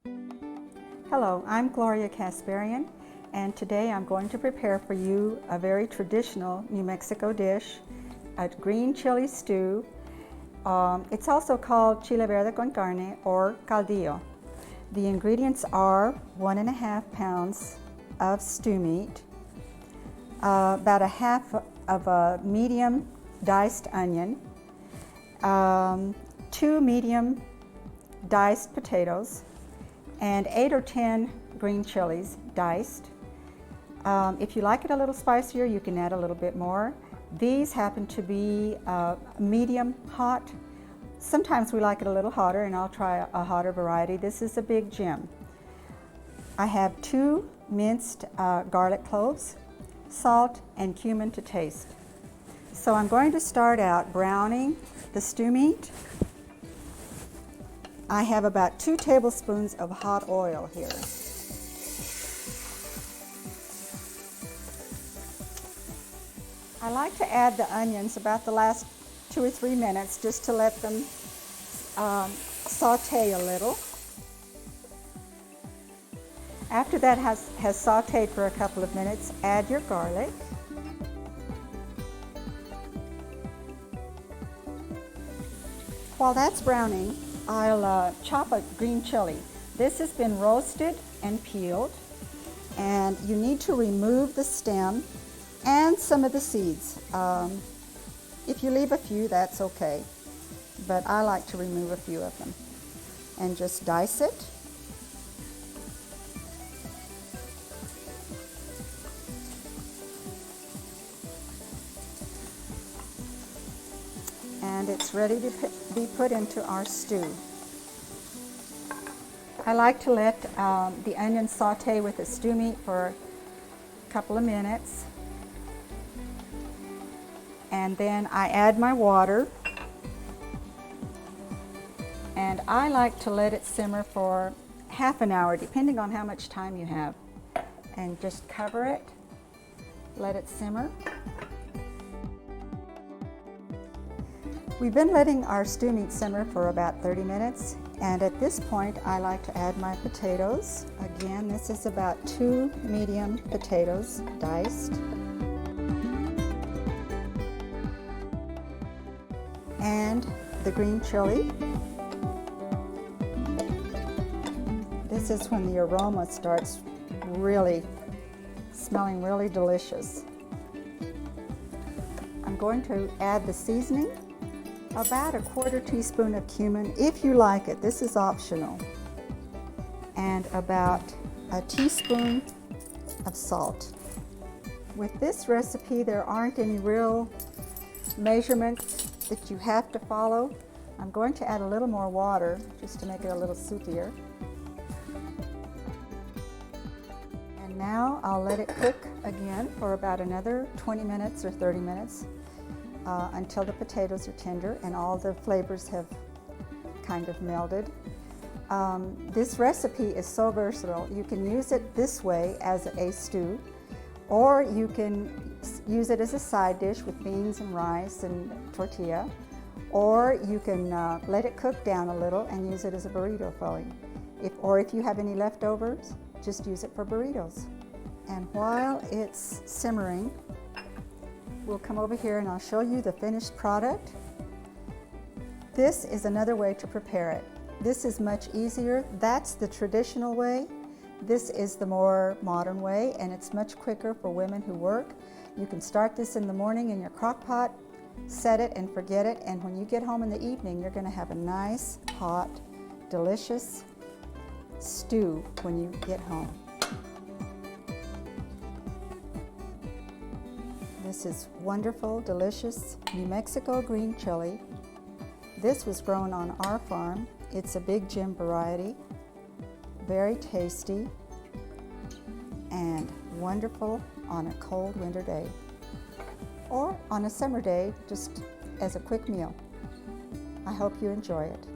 Hello, I'm Gloria Kasparian, and today I'm going to prepare for you a very traditional New Mexico dish, a green chili stew. It's also called chile verde con carne or caldillo. The ingredients are 1.5 pounds of stew meat, about a half of a medium diced onion, 2 medium diced potatoes, and 8 or 10 green chilies diced. If you like it a little spicier, you can add a little bit more. These happen to be medium hot. Sometimes we like it a little hotter, and I'll try a hotter variety. This is a big gem. I have 2 minced garlic cloves, salt, and cumin to taste. So I'm going to start out browning the stew meat. I have about 2 tablespoons of hot oil here. I like to add the onions about the last 2 or 3 minutes just to let them saute a little. After that has sauteed for a couple of minutes, add your garlic. While that's browning, I'll chop a green chili. This has been roasted and peeled, and you need to remove the stem and some of the seeds. If you leave a few, that's okay, but I like to remove a few of them. And just dice it. And it's ready to be put into our stew. I like to let the onions saute with the stew meat for a couple of minutes. And then I add my water. And I like to let it simmer for half an hour, depending on how much time you have. And just cover it, let it simmer. We've been letting our stew meat simmer for about 30 minutes, and at this point I like to add my potatoes. Again, this is about 2 medium potatoes diced. And the green chili. This is when the aroma starts really smelling really delicious. I'm going to add the seasoning. About a 1/4 teaspoon of cumin, if you like it. This is optional. And about a teaspoon of salt. With this recipe, there aren't any real measurements that you have to follow. I'm going to add a little more water just to make it a little soupier. And now I'll let it cook again for about another 20 minutes or 30 minutes. Until the potatoes are tender and all the flavors have kind of melded. This recipe is so versatile. You can use it this way as a stew, or you can use it as a side dish with beans and rice and tortilla, or you can let it cook down a little and use it as a burrito filling. Or if you have any leftovers, just use it for burritos. And while it's simmering, we'll come over here and I'll show you the finished product. This is another way to prepare it. This is much easier. That's the traditional way. This is the more modern way, and it's much quicker for women who work. You can start this in the morning in your crock pot, set it and forget it, and when you get home in the evening, you're going to have a nice, hot, delicious stew when you get home. This is wonderful, delicious New Mexico green chili. This was grown on our farm. It's a big gem variety, very tasty, and wonderful on a cold winter day, or on a summer day, just as a quick meal. I hope you enjoy it.